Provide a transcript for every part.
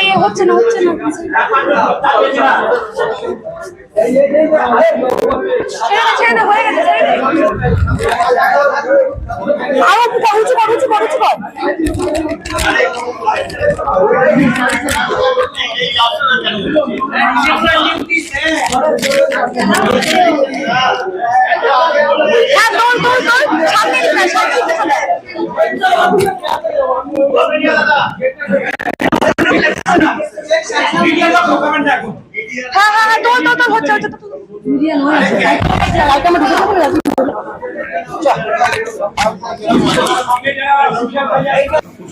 না হচ্ছে না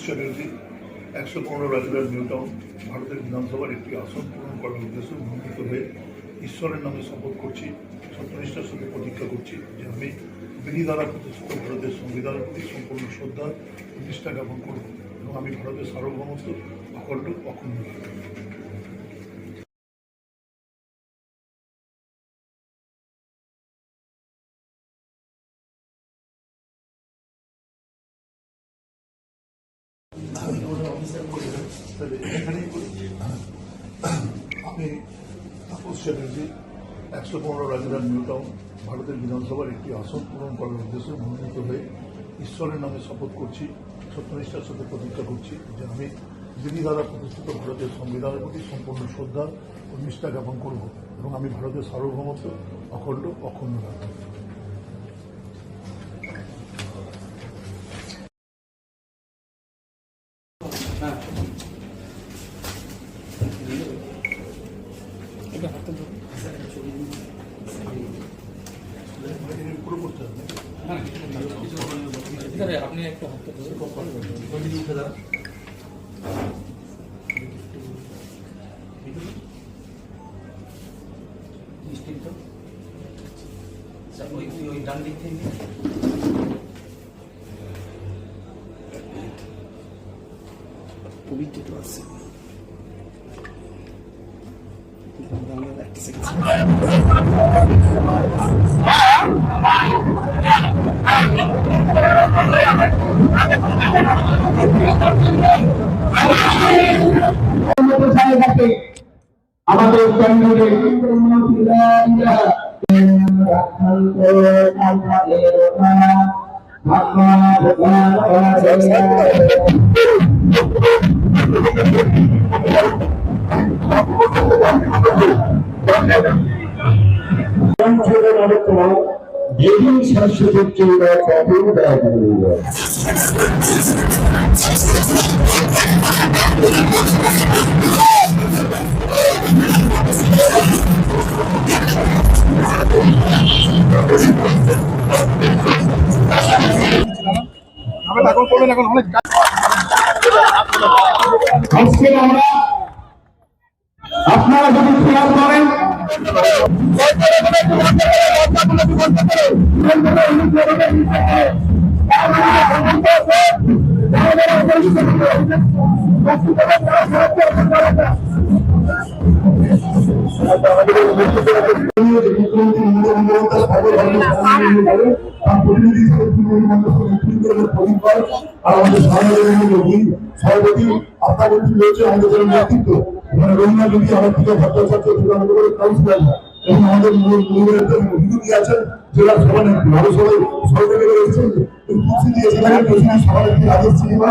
ছেড়ে দে হয়ে গেছে নিউটাউন ভারতের বিধানসভার একটি আসন পূরণ করার উদ্দেশ্যে মনোনীত হয়ে ঈশ্বরের নামে শপথ করছি, সত্যনিষ্ঠার সাথে প্রতিজ্ঞা করছি যে আমি বিধি দ্বারা প্রতিষ্ঠিত ভারতের সংবিধানের প্রতি সম্পূর্ণ শ্রদ্ধা ও নিষ্ঠা জ্ঞাপন করব এবং আমি ভারতের সার্বভৌমত্ব অখণ্ড অক্ষুণ্ণ রাখব। আমি তাপস চ্যাটার্জি 115 রাজধান নিউটাউন ভারতের বিধানসভার একটি আসন পূরণ করার উদ্দেশ্যে মনোনীত হয়ে ঈশ্বরের নামে শপথ করছি, সত্যনিষ্ঠার সাথে প্রতিজ্ঞা করছি যে আমি বিধি দ্বারা প্রতিষ্ঠিত ভারতের সংবিধানের প্রতি সম্পূর্ণ শ্রদ্ধা ও নিষ্ঠা জ্ঞাপন করব এবং আমি ভারতের সার্বভৌমত্ব অখণ্ড অক্ষুণ্ণ রাখব। আপনি একটু হাত ওই ডান দিক থেকে পবিত্র তো আছে আমাদের যেদিন শাশ্বতের জন্য কখন ব্যয় করবে আজকে আমরা আপনারা যদি খেয়াল করেন সভাপতি আপনাদের রয়েছে আমাদের যারা নেতৃত্ব রবীন্দ্র যদি আমার প্রিয় ভট্টাচার্য কাউন্সিলর এবং আমাদের হিন্দু আছেন জেলা সভানেত্রী আরো সবাই সহযোগী রয়েছেন সভানেত্রী রাজেশ সিনেমা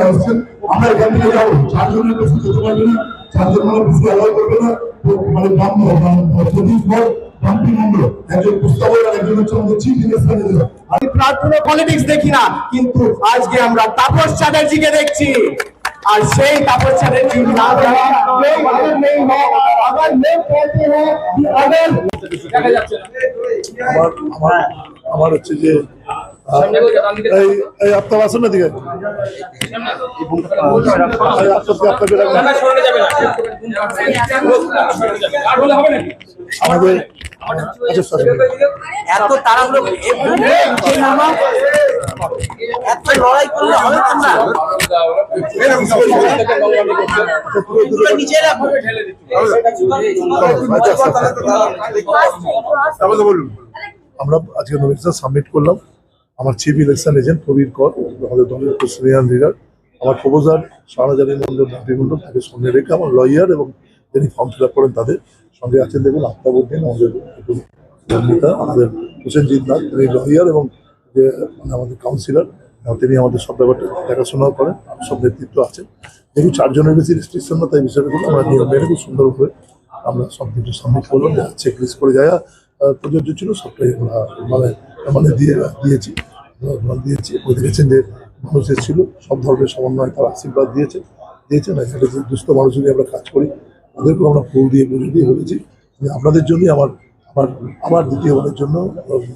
আসছেন। আমরা এখান থেকে যাবো 4 জনের বেশি যেতে পারবে না, 4 জন মানে বেশি অ্যালাউ করবে না, মানে আমি প্রার্থনা পলিটিক্স দেখি না, কিন্তু আজকে আমরা তাপস চ্যাটার্জিকে দেখছি। আর সেই তাপস চ্যাটার্জি না যারা আমার হচ্ছে যে এই আপনার আসেন না দিকে আমাদের এত তাড়াহুড়ো এত লড়াই করলে হবে না, আমরা আজকে নমিনেশন সাবমিট করলাম। আমার চিফ ইলেকশন এজেন্ট প্রবীর কর, আমাদের দলের সিনিয়র লিডার, আমার প্রপোজার শাহজাহান মন্ডল নাবি মন্ডল তাকে সঙ্গে রেখে আমার লয়ার এবং যিনি ফর্ম ফিল আপ করেন তাদের সঙ্গে আছেন দেখুন আফতাবউদ্দিন আমাদের নেতা, আমাদের হোসেনজিৎ নাথ তিনি লয়ার এবং যে আমাদের কাউন্সিলর তিনি আমাদের সব ব্যাপারটা দেখাশোনা করেন, সব নেতৃত্ব আছেন। যেহেতু 4 জনের বেশি রেস্ট্রিকশন না, তাই বিষয়গুলো আমরা নিয়ম মেনে খুব সুন্দরভাবে আমরা সব কিছু সাবমিট করলাম, চেক লিস্ট করে যা প্রযোজ্য ছিল সবটাই আমরা মানে দিয়েছি। দেখেছেন যে মানুষ এসেছিল, সব ধর্মের সমন্বয় তার আশীর্বাদ দিয়েছেন না, এটা যে দুস্থ মানুষ যদি আমরা কাজ করি তাদেরকেও আমরা ফুল দিয়ে পুজো দিয়ে বলেছি যে আপনাদের জন্যই আমার দ্বিতীয়বারের জন্য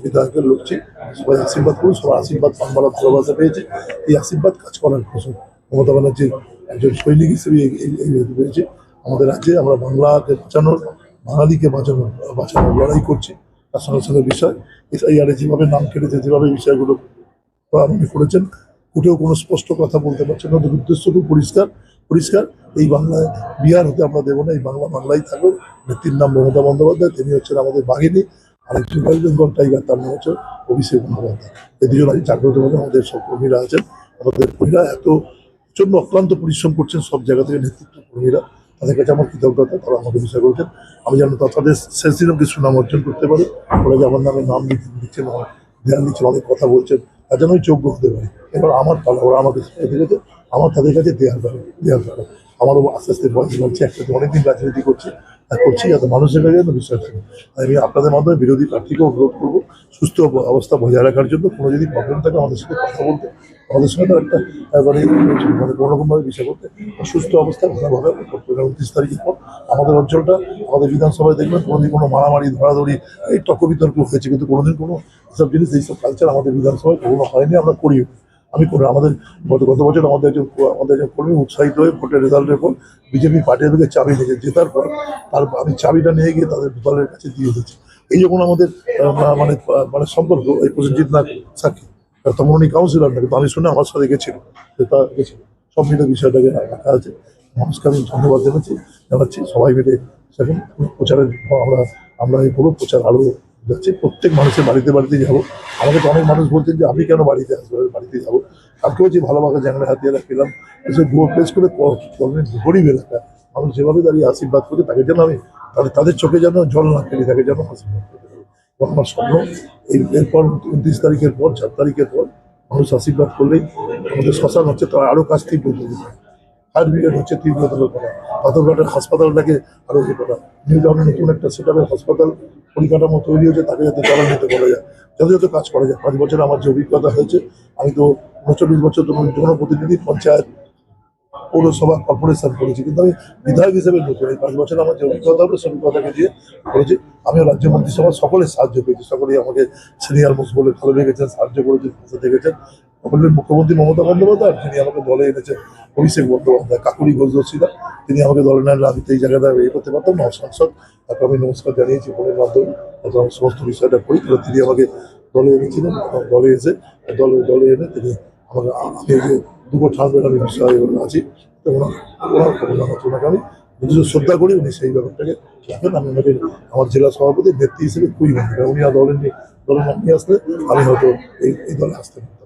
বিধায়কের লক্ষ্যে সবাই আশীর্বাদ করুন, সবার আশীর্বাদ পানবালা ভালোবাসা পেয়েছে। এই আশীর্বাদ কাজ করার ফসল মমতা ব্যানার্জির একজন সৈনিক হিসেবে পেয়েছে আমাদের রাজ্যে। আমরা বাংলাকে বাঁচানোর, বাঙালিকে বাঁচানোর লড়াই করছি। তার সঙ্গে সঙ্গে বিষয় এসআইআর যেভাবে নাম কেটেছে, যেভাবে বিষয়গুলো আপনি করেছেন, উঠেও কোনো স্পষ্ট কথা বলতে পারছেন না। উদ্দেশ্য খুব পরিষ্কার। এই বাংলায় বিহার হতে আমরা দেবো না, এই বাংলাই থাকবে। নেত্রীর নাম মমতা বন্দ্যোপাধ্যায়, তিনি হচ্ছেন আমাদের বাঘিনী, আর একজন ওয়েস্ট বেঙ্গল টাইগার, তার নাম হচ্ছে অভিষেক বন্দ্যোপাধ্যায়। এই দুজন আজ জাগ্রতভাবে আমাদের সব কর্মীরা আছেন। আমাদের কর্মীরা এত প্রচন্ড অক্লান্ত পরিশ্রম করছেন, সব জায়গা থেকে নেতৃত্ব কর্মীরা, তাদের কাছে আমার কৃতজ্ঞতা। তারা আমাকে বিষয় করেছেন, আমি যেন তাদের সেন্সিটিভ সুনাম অর্জন করতে পারি। ওরা যে আমার নামে নাম দিচ্ছেন, ধ্যান দিচ্ছেন, অনেক কথা বলছেন, তার জন্য আমি যোগ্য হতে পারি। এবার আমার পালা, ওরা আমাকে দেখেছে, আমার তাদের কাছে দেওয়ার পালা। আমারও আস্তে আস্তে বয়স বাড়ছে, একসাথে অনেকদিন রাজনীতি করছি যাতে মানুষের কাছে যেন বিশ্বাস থাকে। আমি আপনাদের মাধ্যমে বিরোধী প্রার্থীকেও অনুরোধ করবো সুস্থ অবস্থা বজায় রাখার জন্য। কোনো যদি প্রবলেম থাকে আমাদের সাথে কথা বলতে, আমাদের সঙ্গে তার একটা মানে কোনোরকমভাবে বিষয় করতে, সুস্থ অবস্থায় ভালোভাবে 29 তারিখের পর আমাদের অঞ্চলটা, আমাদের বিধানসভায় দেখবেন কোনোদিন কোনো মারামারি ধরাধরি এই তর্ক বিতর্ক হয়েছে, কিন্তু কোনোদিন কোনো সব জিনিস এইসব কালচার আমাদের বিধানসভায় কখনো হয়নি, আমরা করিও। আমি করে আমাদের গত বছর আমাদের একজন কর্মী উৎসাহিত হয়ে ভোটের রেজাল্টের পর বিজেপি পার্টির দিকে চাবি নিয়ে জেতার পর আমি চাবিটা নিয়ে গিয়ে তাদের দলের কাছে দিয়ে দিচ্ছি। এই যখন আমাদের মানে সম্পর্ক এই প্রসেনজিৎ নাথ সাক্ষী, তখন উনি কাউন্সিলর না, কিন্তু আমি শুনে আমার সাথে গেছিল, সব মিলে বিষয়টাকে রাখা আছে। মানুষকে আমি ধন্যবাদ জানাচ্ছি সবাই মিলে। সেখানে প্রচারের আমরা এই পুরো প্রচার আরও যাচ্ছি, প্রত্যেক মানুষের বাড়িতে যাবো। আমাকে তো অনেক মানুষ বলছেন যে আমি কেন বাড়িতে আসবো, বাড়িতে যাবো। কালকেও যে ভালোবাসা জানলে হাতিয়ে রাখলাম, প্লেস করে গরিব এলাকা মানুষ যেভাবে দাঁড়িয়ে আশীর্বাদ করছে, তাকে যেন আমি তাদের চোখে যেন জল না ফেলি, তাকে যেন আশীর্বাদ করতে পারি। এবং আমার স্বপ্ন এরপর 29 তারিখের পর 4 তারিখের পর মানুষ আশীর্বাদ করলেই আমাদের শ্মশান হচ্ছে, তারা আরও কাজ তীব্র করবে। ফায়ার ব্রিগেড হচ্ছে তীব্রতর করা, পাথরঘাটের হাসপাতালটাকে আরও ইয়ে করা, নতুন একটা সেটআপের হাসপাতাল পরিকাঠামো তৈরি হয়েছে, তাকে যাতে চালান্বিত করা যায়, যত কাজ করা যায়। 5 বছর আমার যে অভিজ্ঞতা হয়েছে, আমি তো 39 বছর জনপ্রতিনিধি, পঞ্চায়েত, পৌরসভা, কর্পোরেশন করেছি, কিন্তু আমি বিধায়ক হিসেবে নতুন। এই 5 বছর আমার যে অভিজ্ঞতা হলো সেই অভিজ্ঞতাকে দিয়ে করেছি। আমিও রাজ্য মন্ত্রিসভা সকলের সাহায্য পেয়েছি, সকলেই আমাকে সিনিয়র মোস্ট বলে ভালো লেগেছেন, সাহায্য করেছেন, পাশে দেখেছেন। সকলের মুখ্যমন্ত্রী মমতা বন্দ্যোপাধ্যায়, যিনি আমাকে দলে এনেছেন অভিষেক বন্দ্যোপাধ্যায়, কাকুরি ঘোষদর্শীরা, তিনি আমাকে দলে নেন। আমি তো এই জায়গাটা ইয়ে করতে পারতাম না, সাংসদ, তাকে আমি নমস্কার জানিয়েছি ফোনের মাধ্যমে, আমি সমস্ত বিষয়টা করি। তিনি আমাকে দলে এনেছিলেন, দলে এসে দলে এনে তিনি আমাকে, আমি যে দুটো ঠান্ডার আমি বিষয় আছি, ওনাকে আমি নিজস্ব শ্রদ্ধা করি। উনি সেই ব্যাপারটাকে রাখেন। আমি ওনাকে আমার জেলা সভাপতি নেত্রী হিসেবে খুবই মানি, উনি দলের নাম নিয়ে আসলে আমি হয়তো এই দলে আসতে পারতাম।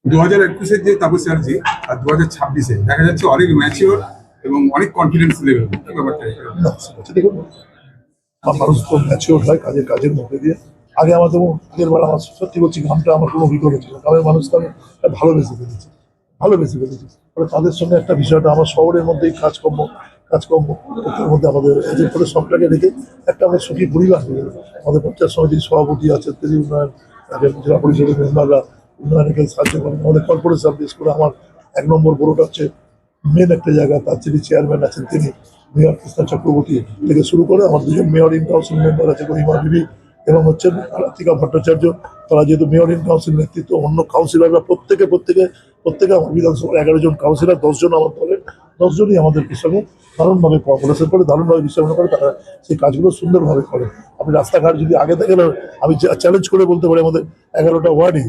2021-এর যে তাপস চ্যাটার্জি আর 2026-এ দেখা যাচ্ছে অনেক ম্যাচিওর এবং অনেক কনফিডেন্স লেভেল, ব্যাপারটা দেখুন মানুষ তো ম্যাচিওর হয় কাজের মধ্যে দিয়ে। আগে আমাদের আগের বার আমার সত্যি বলছি ঘামটা আমার কোনো অভিজ্ঞতা ছিল, গ্রামের মানুষকে আমি ভালোবেসে ফেলেছি। ফলে তাদের সঙ্গে একটা বিষয়টা আমার শহরের মধ্যেই কাজকর্ম তার মধ্যে আমাদের এদের ফলে সবটাকে রেখে একটা আমাদের সুখী পরিবার হয়ে গেল। আমাদের পঞ্চায়েত সমিতির সভাপতি আছে, কৃষি উন্নয়ন, জেলা পরিষদের মেম্বাররা উন্নয়নকে সাহায্য করেন। আমাদের কর্পোরেশন বিশেষ করে আমার 1 নম্বর বড়টা হচ্ছে মেন একটা জায়গা, তার যিনি চেয়ারম্যান আছেন তিনি মেয়র কৃষ্ণা চক্রবর্তী থেকে শুরু করে আমার 2জন মেয়র ইন কাউন্সিল মেম্বার আছে, গরিমা বিবি এবং হচ্ছেন রাধিকা ভট্টাচার্য। তারা যেহেতু মেয়র ইন কাউন্সিল নেতৃত্ব, অন্য কাউন্সিলররা প্রত্যেকে আমার বিধানসভার 11 জন কাউন্সিলর, 10 জন আমার দলের, 10 জনই আমাদের সঙ্গে দারুণভাবে কোঅপারেশন করে, দারুণভাবে বিশ্বাস করে, তারা সেই কাজগুলো সুন্দরভাবে করে। আপনি রাস্তাঘাট যদি আগে থেকে আমি চ্যালেঞ্জ করে বলতে পারি, আমাদের 11টা ওয়ার্ডই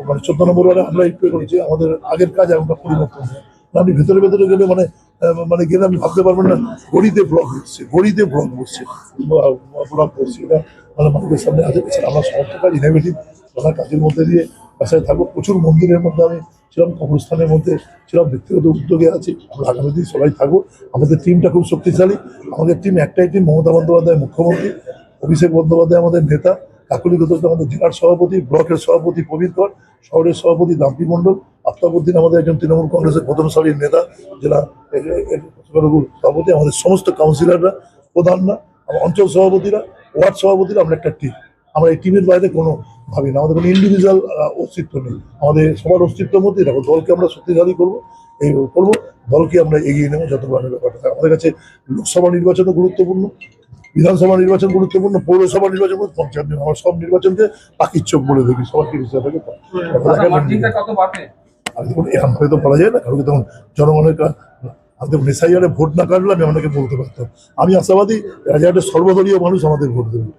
মানে 14 নম্বর ওয়ার্ডে আমরা একটু করেছি, আমাদের আগের কাজ এখনটা পরিবর্তন হয়। আপনি ভেতরে গেলে মানে গেলে আপনি ভাবতে পারবেন না গড়িতে ব্লক বসছে এটা মানে মানুষের সামনে আছে। আমরা সমস্ত কাজ ইনোভেটিভ ওনার কাজের মধ্যে দিয়ে বাসায় থাকবো। প্রচুর মন্দিরের মধ্যে আমি ছিলাম, কবরস্থানের মধ্যে ছিলাম, ব্যক্তিগত উদ্যোগে আছি। আমরা আগামী দিন সবাই থাকবো। আমাদের টিমটা খুব শক্তিশালী। আমাদের টিম একটাই টিম, মমতা বন্দ্যোপাধ্যায় মুখ্যমন্ত্রী, অভিষেক বন্দ্যোপাধ্যায় আমাদের নেতা, কাকুলি ঘোষ আমাদের জেলার সভাপতি, ব্লকের সভাপতি প্রবীর কর, শহরের সভাপতি দাম্পি মণ্ডল, আফতাবউদ্দিন আমাদের একজন তৃণমূল কংগ্রেসের প্রথম সারির নেতা, জেলা সভাপতি, আমাদের সমস্ত কাউন্সিলররা, প্রধানরা, আমার অঞ্চল সভাপতিরা, ওয়ার্ড সভাপতিরা। আমরা একটা টিম। আমরা এই টিমের বাইরে কোনো ভাবি না, আমাদের কোনো ইন্ডিভিজুয়াল অস্তিত্ব নেই। আমাদের সবার অস্তিত্বের মধ্যেই দেখো, দলকে আমরা শক্তিশালী করবো, এই করবো, দলকে আমরা এগিয়ে নেবো যত পারে ব্যাপারটা থাকে। আমাদের কাছে লোকসভা নির্বাচনও গুরুত্বপূর্ণ, বিধানসভা নির্বাচন গুরুত্বপূর্ণ, পৌরসভা নির্বাচন, পঞ্চায়েত নির্বাচন। আমরা সব নির্বাচনকে পাখির চোখ বলে দেখি, সবার কি বিষয় থাকে। আর দেখুন এরকম ভাবে তো বলা যায় না, কারণ তখন জনগণের নেশাইয়ারে ভোট না কাটলে আমি আপনাকে বলতে পারতাম। আমি আশাবাদী রাজারহাটের সর্বদলীয় মানুষ আমাদের ভোট দেবেন।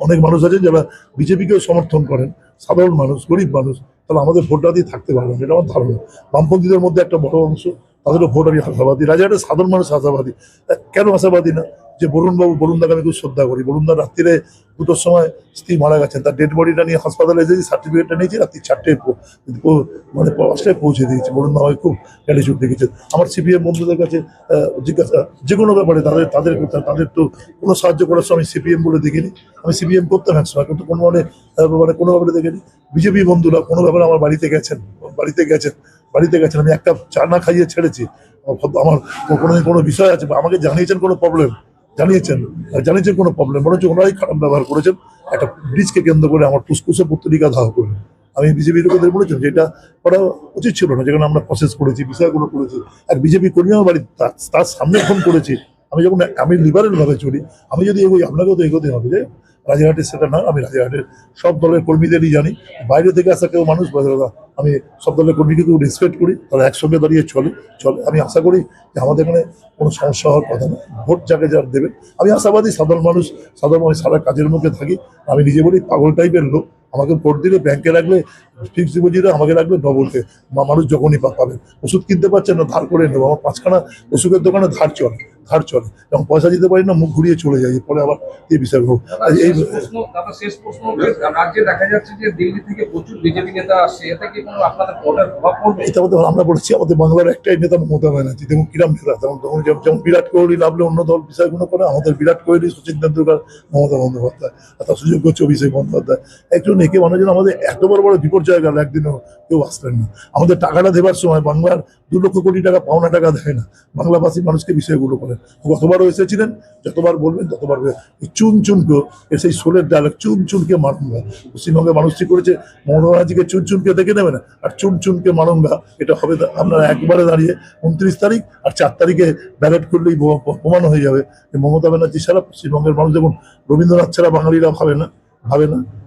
অনেক মানুষ আছেন যারা বিজেপিকেও সমর্থন করেন, সাধারণ মানুষ, গরিব মানুষ, তাহলে আমাদের ভোটটা দিয়ে থাকতে পারবেন, এটা আমার ধারণা। বামপন্থীদের মধ্যে একটা বড় অংশ, তাদেরও ভোট আমি আশাবাদী। রাজারহাটের সাধারণ মানুষ আশাবাদী। কেন আশাবাদী না? যে বরুণদাকে আমি খুব শ্রদ্ধা করি। বরুণদা রাত্রিরে 2টোর সময় স্ত্রী মারা গেছেন, তার ডেড বডিটা নিয়ে হাসপাতালে এসেছি, সার্টিফিকেটটা নিয়েছি, রাত্রি 4টায় মানে 5টায় পৌঁছে দিয়েছি। বরুণদা আমাকে খুব গ্র্যাটিটিউড দেখেছেন। আমার সিপিএম বন্ধুদের কাছে জিজ্ঞাসা, যে কোনো ব্যাপারে তাদের তো কোনো সাহায্য করার সময় সিপিএম বলে দেখিনি। আমি সিপিএম করতাম একসময়, কিন্তু কোনো কোনো ব্যাপারে দেখিনি। বিজেপি বন্ধুরা কোনো ব্যাপারে আমার বাড়িতে গেছেন, আমি একটা চা না খাইয়ে ছেড়েছি। আমার কোনো বিষয় আছে, আমাকে জানিয়েছেন কোনো প্রবলেম, জানিয়েছেন কোনো প্রবলেম, বরঞ্চ ওনারাই খারাপ ব্যবহার করেছেন। একটা ব্রিজকে কেন্দ্র করে আমার ফুসফুসে পত্রিকা ধাওয়া করলেন। আমি বিজেপি লোকেদের বলেছেন যে এটা করা উচিত ছিল না, যেখানে আমরা প্রসেস করেছি, বিষয়গুলো করেছি। এক বিজেপি কর্মী আমার বাড়ি তার সামনে ফোন করেছি। আমি লিবারেল ভাবে চলি, আমি যদি এগোই আপনাকেও তো এগোতে হবে। যে রাজারহাটের সেটা না, আমি রাজারহাটের সব দলের কর্মীদেরই জানি। বাইরে থেকে আসা কেউ মানুষ, আমি সব দলের কর্মীকে কেউ রেসপেক্ট করি, তারা একসঙ্গে দাঁড়িয়ে চলে। আমি আশা করি যে আমাদের এখানে কোনো সমস্যা হওয়ার কথা না। ভোট যাকে যার দেবেন, আমি আশাবাদী। সাধারণ মানুষ সারা কাজের মুখে থাকি। আমি নিজে বলি পাগল টাইপের লোক। আমাকে ভোট দিলে ব্যাংকে রাখলে ফিক্সড ডিপোজিটে, আমাকে রাখলে ডবলকে। মানুষ যখনই পাবেন, ওষুধ কিনতে পারছেন না, ধার করে নেবো। আমার 5খানা ওষুধের দোকানে ধার চলে। যখন পয়সা দিতে পারি না, মুখ ঘুরিয়ে চলে যাই। পরে আবার এই বিষয়গুলো এই শেষ প্রশ্ন, রাজ্যে দেখা যাচ্ছে যে দিল্লি থেকে প্রচুর বিজেপি নেতা আসছে, এতে কি কোনো আপনাদের ভোটের প্রভাব পড়বে? এটা আমরা বলেছি, আমাদের বাংলার একটাই নেতা মমতা ব্যানার্জি। দেখুন কিরাম নেতা, যেমন বিরাট কোহলি নামলে অন্য দল বিষয়গুলো করে, আমাদের বিরাট কোহলি, সচিন তেন্ডুলকার, মমতা বন্দ্যোপাধ্যায়, আর তার সুযোগ করছে অভিষেক বন্দ্যোপাধ্যায়। একটু নেকে মানুষ যেন আমাদের এত বড় বড় বিপর্যয় গেল, একদিনও কেউ আসলেন না। আমাদের টাকাটা দেবার সময় বাংলার 2 লক্ষ কোটি টাকা পাওনা টাকা দেয় না, বাংলাভাষী মানুষকে বিষয়গুলো করেন। গতবারও এসেছিলেন, যতবার বলবেন ততবার চুনকে সেই সোলের ডায়লগ, চুনকে মারুঙ্গা। পশ্চিমবঙ্গের মানুষটি করেছে, মমতা ব্যানার্জিকে চুনকে দেখে নেবে না, আর চুনকে মারুঙ্গা। এটা হবে আপনারা একবারে দাঁড়িয়ে 29 তারিখ আর 4 তারিখে ব্যালট করলেই প্রমাণ হয়ে যাবে যে মমতা ব্যানার্জি ছাড়া পশ্চিমবঙ্গের মানুষ, দেখুন রবীন্দ্রনাথ ছাড়া বাঙালিরা ভাবে না,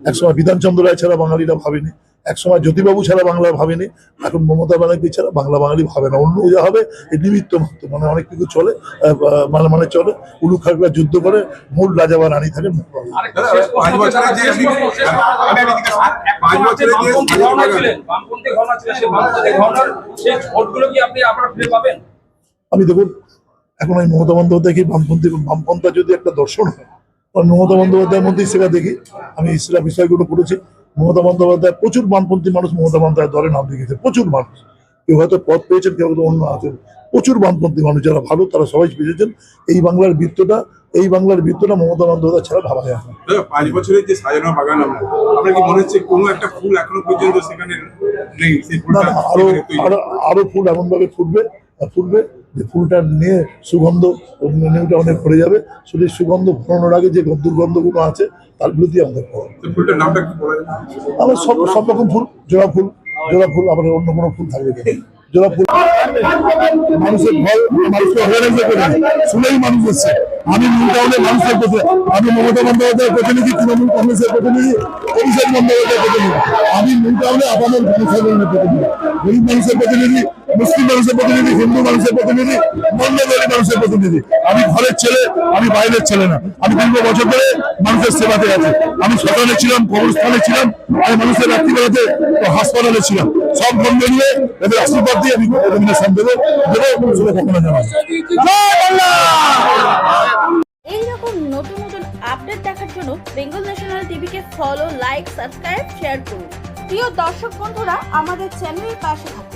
একসময় বিধানচন্দ্র রায় ছাড়া বাঙালিরা ভাবেনি, একসময় জ্যোতিবাবু ছাড়া বাংলা ভাবেনি, এখন মমতা ব্যানার্জি ছাড়া বাঙালি ভাবে না। অন্য যা হবে এই নিমিত্ত মাত্র, মানে অনেক কিছু চলে, মানে চলে উলু খাগড়া যুদ্ধ করে, মূল রাজা বা রানী থাকেন। আমি দেখুন, এখন আমি মমতা বন্দ্যোপাধ্যায়কে বামপন্থা যদি একটা দর্শন হয়, মমতা বন্দ্যোপাধ্যায়ের মধ্যেই সেটা দেখি। আমি সেটা বিষয়গুলো করেছি। মমতা বন্দ্যোপাধ্যায়, প্রচুর বামপন্থী মানুষ মমতা বন্দ্যোপাধ্যায় দলে নাম লিখেছে, প্রচুর মানুষ। কেউ হয়তো পদ পেয়েছেন, কেউ হয়তো অন্য আছেন। প্রচুর বামপন্থী মানুষ যারা ভালো, তারা সবাই পেয়েছেন। এই বাংলার বৃত্তটা মমতা বন্দ্যোপাধ্যায় ছাড়া ভাবা যায় না। 5 বছরের যে সাজানো বাগান, আপনার কি মনে হচ্ছে কোনো একটা ফুল এখনো পর্যন্ত সেখানে নেই? না, আরো ফুল এমন ভাবে ফুটবে যে ফুলটা নিয়ে সুগন্ধ অনেক ভরে যাবে। শুধু সুগন্ধ ভরানোর আগে যে দুর্গন্ধগুলো আছে তার বিরুদ্ধে আমাদের ফুলটার নামটা কি বলা যায়? আমার সব রকম ফুল, জোড়া ফুল, আবার অন্য কোনো ফুল থাকবে না। জোড়া ফুল মানুষের ভয়, মানুষকে অর্গানাইজ করে শুনেই মানুষ এসছে। আমি নিউটাউনের মানুষের আমি মমতা বন্দ্যোপাধ্যায়ের প্রতিনিধি, তৃণমূল কংগ্রেসের প্রতিনিধি, অভিষেক বন্দ্যোপাধ্যায়ের প্রতিনিধি। আমি নিউটাউনে আপামর জনসাধারণের প্রতিনিধি, গরিব মানুষের প্রতিনিধি, মুসলিম মানুষের প্রতিনিধি, হিন্দু মানুষের প্রতিনিধি, মন্ডলী মানুষের প্রতিনিধি। আমি ঘরের ছেলে, আমি বাইরের ছেলে না। আমি 2 বছর ধরে মানুষের সেবাতে আছি। আমি শ্মশানে ছিলাম, কবরস্থানে ছিলাম, আমি মানুষের রাত্রিবেলাতে হাসপাতালে ছিলাম। সব বন্ধ নিয়ে এদের আশীর্বাদ দিয়ে আমি নমিনেশন দেবো কখনো জানাবো। এইরকম নতুন আপডেট দেখার জন্য জন্য বেঙ্গল ন্যাশনাল টিভিকে ফলো, লাইক, সাবস্ক্রাইব, শেয়ার করুন। প্রিয় দর্শক বন্ধুরা, আমাদের চ্যানেলের পাশে থাকুন।